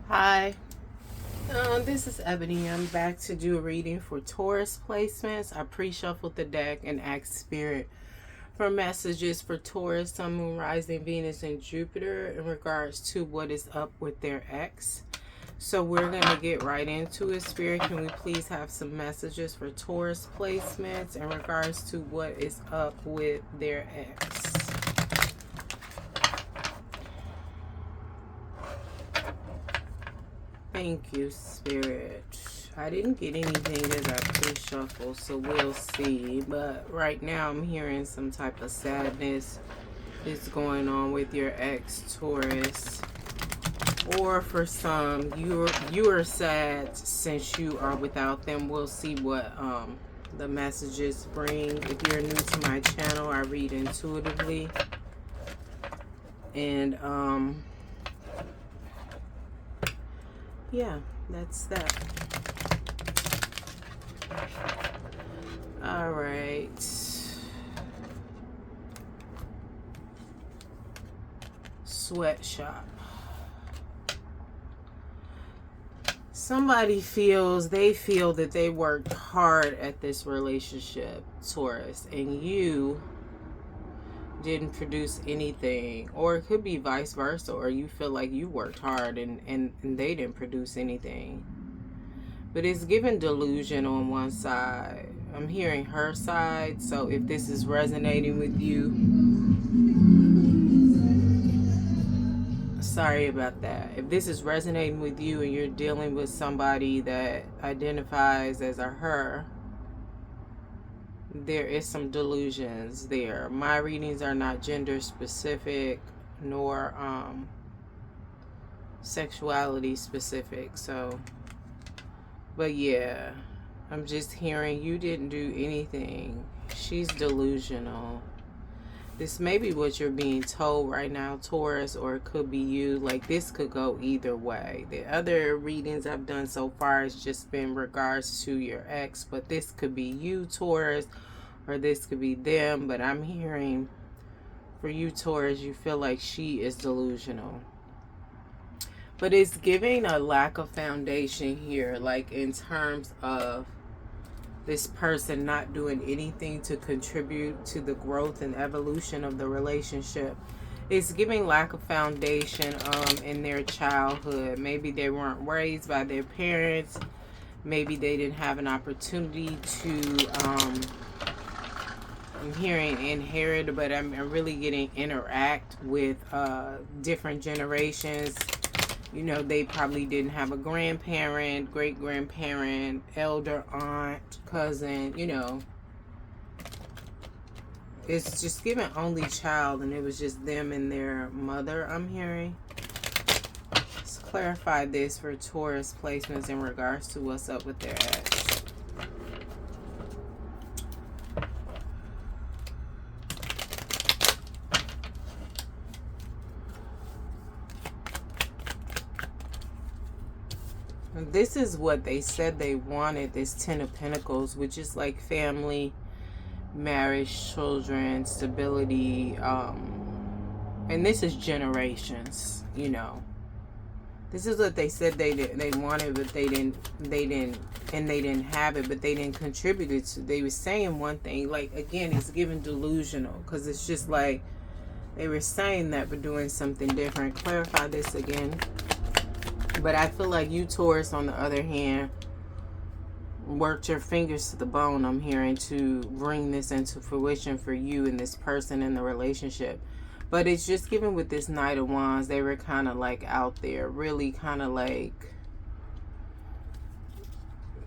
Hi, this is Ebony. I'm back to do a reading for Taurus placements. I pre-shuffled the deck and asked Spirit for messages for Taurus, Sun, Moon, Rising, Venus, and Jupiter in regards to what is up with their ex. So we're going to get right into it. Spirit, can we please have some messages for Taurus placements in regards to what is up with their ex? Thank you, Spirit. I didn't get anything as I pre-shuffle, so we'll see. But right now I'm hearing some type of sadness is going on with your ex, Taurus. Or for some, you are sad since you are without them. We'll see what the messages bring. If you're new to my channel, I read intuitively. And yeah, that's that. All right. Sweatshop. Somebody feel that they worked hard at this relationship, Taurus, and you didn't produce anything. Or it could be vice versa, or you feel like you worked hard and they didn't produce anything. But it's given delusion on one side. I'm hearing her side, so if this is resonating with you, sorry about that. If this is resonating with you and you're dealing with somebody that identifies as a her, there is some delusions there. My readings are not gender specific nor sexuality specific. So, but yeah, I'm just hearing you didn't do anything. She's delusional. This may be what you're being told right now, Taurus, or it could be you. Like, this could go either way. The other readings I've done so far has just been regards to your ex, but this could be you, Taurus, or this could be them. But I'm hearing for you, Taurus, you feel like she is delusional. But it's giving a lack of foundation here, like in terms of this person not doing anything to contribute to the growth and evolution of the relationship. It's giving lack of foundation in their childhood. Maybe they weren't raised by their parents. Maybe they didn't have an opportunity to, I'm hearing inherit, but I'm really getting interact with different generations. You know, they probably didn't have a grandparent, great-grandparent, elder, aunt, cousin, you know. It's just given only child, and it was just them and their mother, I'm hearing. Let's clarify this for Taurus placements in regards to what's up with their ex. This is what they said they wanted, this 10 of Pentacles, which is like family, marriage, children, stability, and this is generations, you know. This is what they said they wanted, but they didn't have it, but they didn't contribute it to. They were saying one thing, like, again, it's given delusional, because it's just like they were saying that but doing something different. Clarify this again. But I feel like you, Taurus, on the other hand, worked your fingers to the bone, I'm hearing, to bring this into fruition for you and this person in the relationship. But it's just given with this Knight of Wands, they were kind of like out there, really kind of like,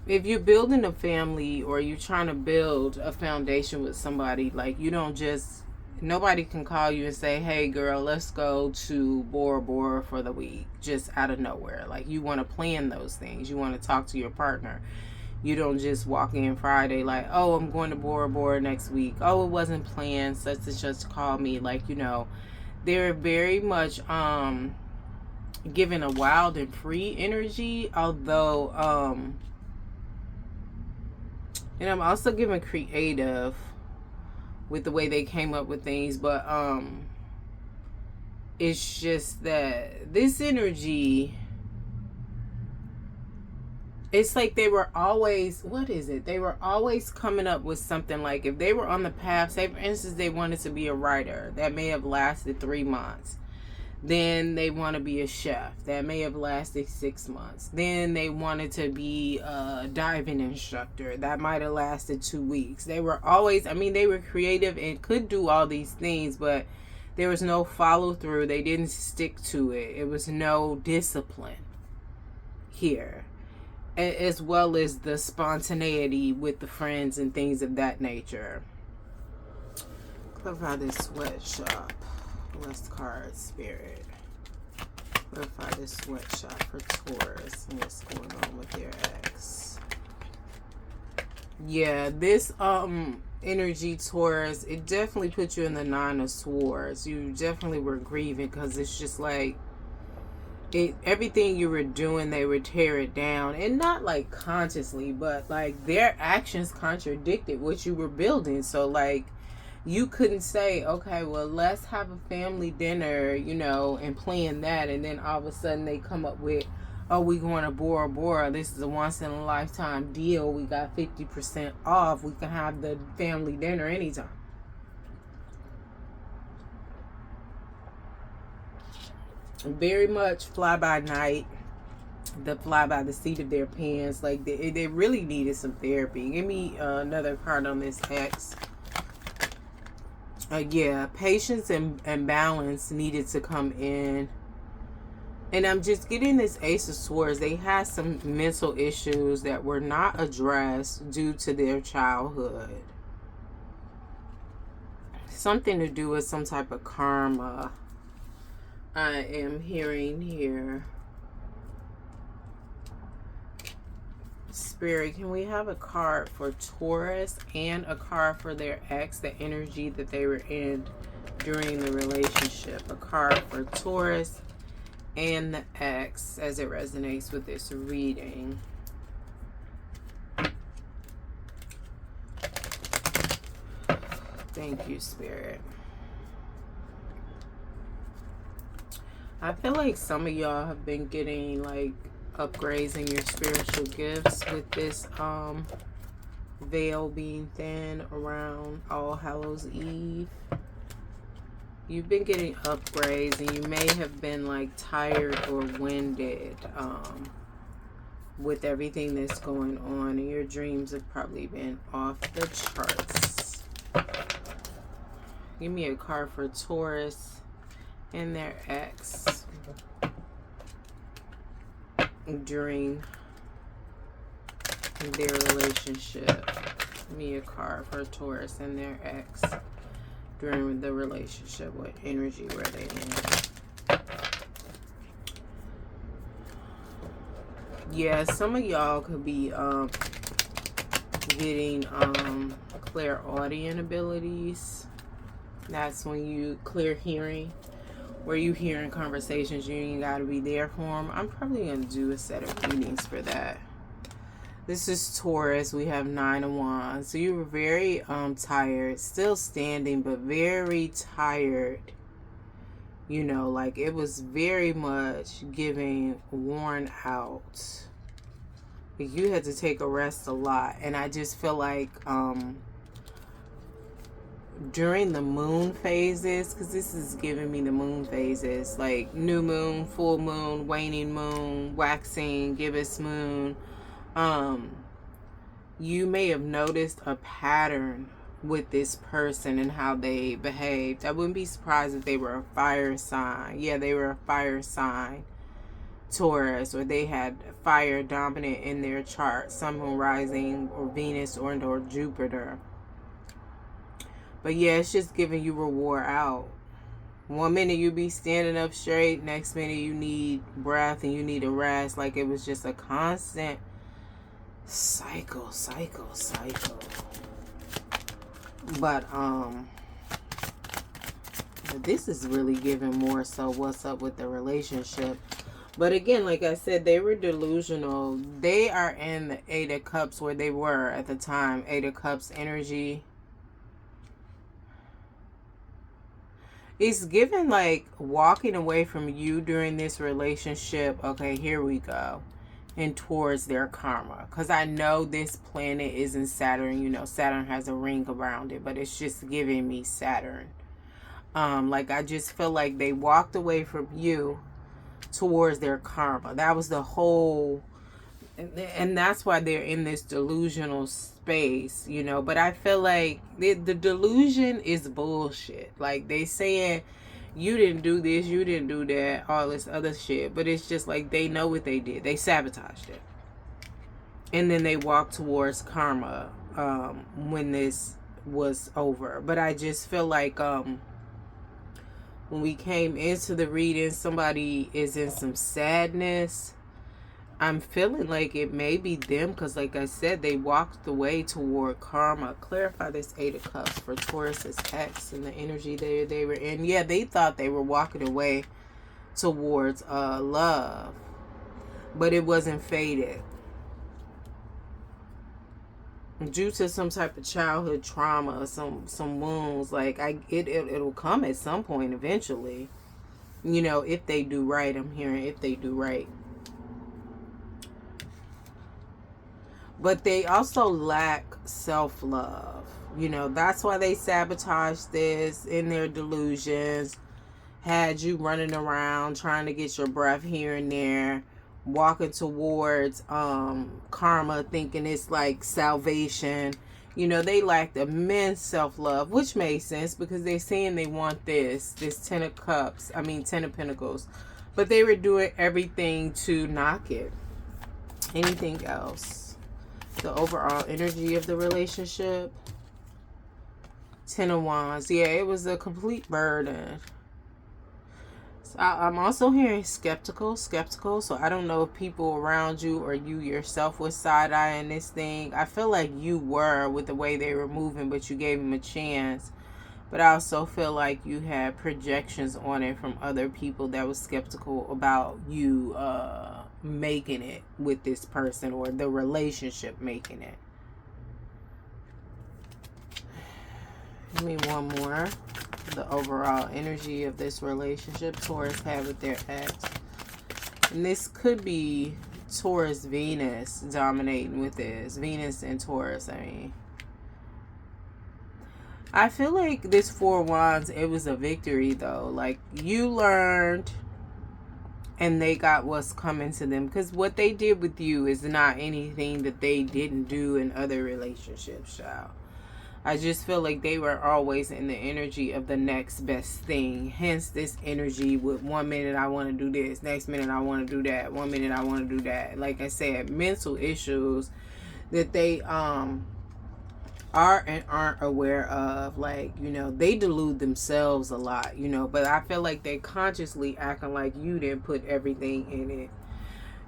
if you're building a family or you're trying to build a foundation with somebody, like, you don't just, nobody can call you and say, hey girl, let's go to Bora Bora for the week, just out of nowhere. Like, you want to plan those things. You want to talk to your partner. You don't just walk in Friday like, oh, I'm going to Bora Bora next week. Oh, it wasn't planned. Such and such called me. Like, you know, they're very much given a wild and free energy. Although, and I'm also given creative with the way they came up with things, but it's just that this energy It's like they were always, what is it? They were always coming up with something. Like if they were on the path, say for instance, they wanted to be a writer. That may have lasted 3 months. Then they want to be a chef. That may have lasted 6 months. Then they wanted to be a diving instructor. That might have lasted 2 weeks. They were always, I mean, they were creative and could do all these things, but there was no follow through. They didn't stick to it. It was no discipline here, as well as the spontaneity with the friends and things of that nature. Clarify this sweatshop. West card, Spirit. Clarify this sweatshop for Taurus and what's going on with their ex. Yeah, this energy, Taurus, it definitely put you in the 9 of Swords. You definitely were grieving because it's just like everything you were doing, they would tear it down, and not like consciously, but like their actions contradicted what you were building. So like you couldn't say, okay, well, let's have a family dinner, you know, and plan that, and then all of a sudden they come up with, oh, we going to Bora Bora, this is a once in a lifetime deal, we got 50% off, we can have the family dinner anytime. Very much fly by night, the fly by the seat of their pants. Like they really needed some therapy. Give me another card on this ex. Yeah, patience and balance needed to come in. And I'm just getting this Ace of Swords. They had some mental issues that were not addressed due to their childhood. Something to do with some type of karma, I am hearing here. Spirit, can we have a card for Taurus and a card for their ex, the energy that they were in during the relationship? A card for Taurus and the ex as it resonates with this reading. Thank you, Spirit. I feel like some of y'all have been getting like upgrades in your spiritual gifts with this veil being thin around All Hallows Eve. You've been getting upgrades, and you may have been like tired or winded with everything that's going on, and your dreams have probably been off the charts. Give me a card for Taurus and their ex during their relationship. Give me a card for Taurus and their ex during the relationship. What energy were they in? Yeah, some of y'all could be getting clairaudient abilities. That's when you clear hearing, where you hearing conversations you ain't got to be there for them. I'm probably going to do a set of readings for that. This is Taurus. We have 9 of Wands. So you were very tired, still standing, but very tired. You know, like it was very much giving worn out. You had to take a rest a lot. And I just feel like during the moon phases, because this is giving me the moon phases, like new moon, full moon, waning moon, waxing, gibbous moon, you may have noticed a pattern with this person and how they behaved. I wouldn't be surprised if they were a fire sign. Yeah, they were a fire sign, Taurus, or they had fire dominant in their chart, Sun, Moon, Rising, or Venus, or Jupiter. But yeah, it's just giving you were wore out. One minute you be standing up straight, next minute you need breath and you need a rest. Like it was just a constant cycle. But this is really giving more so what's up with the relationship. But again, like I said, they were delusional. They are in the 8 of Cups where they were at the time. 8 of Cups energy. It's given like walking away from you during this relationship. Okay, here we go. and towards their karma. Because I know this planet is in Saturn. You know, Saturn has a ring around it, but it's just giving me Saturn. Like, I just feel like they walked away from you towards their karma. That was the whole, and that's why they're in this delusional space, you know. But I feel like the delusion is bullshit. Like, they saying you didn't do this, you didn't do that, all this other shit. But it's just like they know what they did. They sabotaged it. And then they walked towards karma when this was over. But I just feel like when we came into the reading, somebody is in some sadness. I'm feeling like it may be them because, like I said, they walked the way toward karma. Clarify this Eight of Cups for Taurus's ex and the energy they were in. Yeah, they thought they were walking away towards love, but it wasn't fated. Due to some type of childhood trauma, some wounds, like it'll come at some point eventually. You know, if they do right. I'm hearing if they do right. But they also lack self-love. You know, that's why they sabotaged this in their delusions. Had you running around trying to get your breath here and there, walking towards karma, thinking it's like salvation. You know, they lacked immense self-love, which made sense because they're saying they want this 10 of cups, 10 of pentacles. But they were doing everything to knock it. Anything else? The overall energy of the relationship. 10 of Wands. Yeah, it was a complete burden. So I'm also hearing skeptical. So I don't know if people around you or you yourself was side-eyeing this thing. I feel like you were with the way they were moving, but you gave them a chance. But I also feel like you had projections on it from other people that was skeptical about you making it with this person or the relationship making it. Give me one more. The overall energy of this relationship Taurus had with their ex. And this could be Taurus Venus dominating with this. Venus and Taurus, I feel like this 4 of Wands, it was a victory though. Like, you learned and they got what's coming to them. Because what they did with you is not anything that they didn't do in other relationships, child. I just feel like they were always in the energy of the next best thing. Hence this energy with 1 minute I want to do this, next minute I want to do that, 1 minute I want to do that. Like I said, mental issues that they are and aren't aware of. Like, you know, they delude themselves a lot, you know, but I feel like they consciously acting like you didn't put everything in it,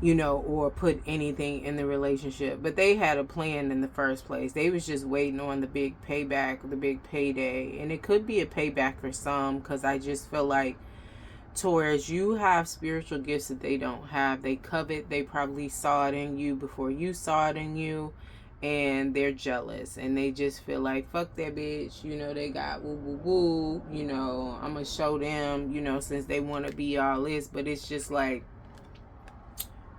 you know, or put anything in the relationship. But they had a plan in the first place. They was just waiting on the big payback, the big payday. And it could be a payback for some, because I just feel like, Taurus, you have spiritual gifts that they don't have. They covet. They probably saw it in you before you saw it in you. And they're jealous. And they just feel like, fuck that bitch. You know, they got woo woo woo. You know, I'm going to show them, you know, since they want to be all this. But it's just like,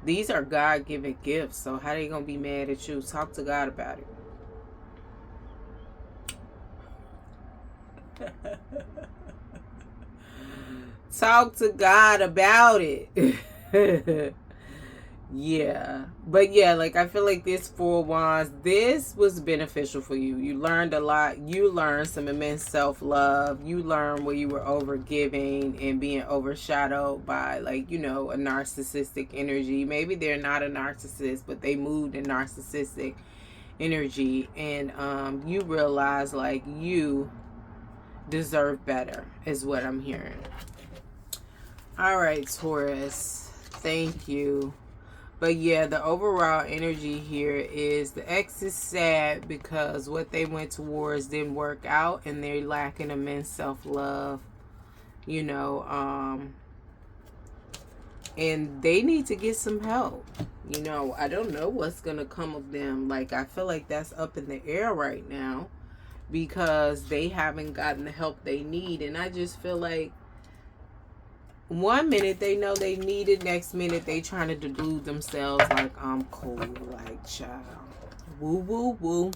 these are God-given gifts. So how they going to be mad at you? Talk to God about it. Talk to God about it. Yeah. But yeah, like, I feel like this 4 of Wands, this was beneficial for you. You learned a lot. You learned some immense self-love. You learned where you were overgiving and being overshadowed by, like, you know, a narcissistic energy. Maybe they're not a narcissist, but they moved in narcissistic energy. And you realize, like, you deserve better is what I'm hearing. All right, Taurus. Thank you. But yeah, the overall energy here is the ex is sad because what they went towards didn't work out and they're lacking immense self-love, you know, and they need to get some help. You know, I don't know what's going to come of them. Like, I feel like that's up in the air right now because they haven't gotten the help they need. And I just feel like One minute they know they need it, next minute they trying to delude themselves like I'm cool, like child. Woo woo woo.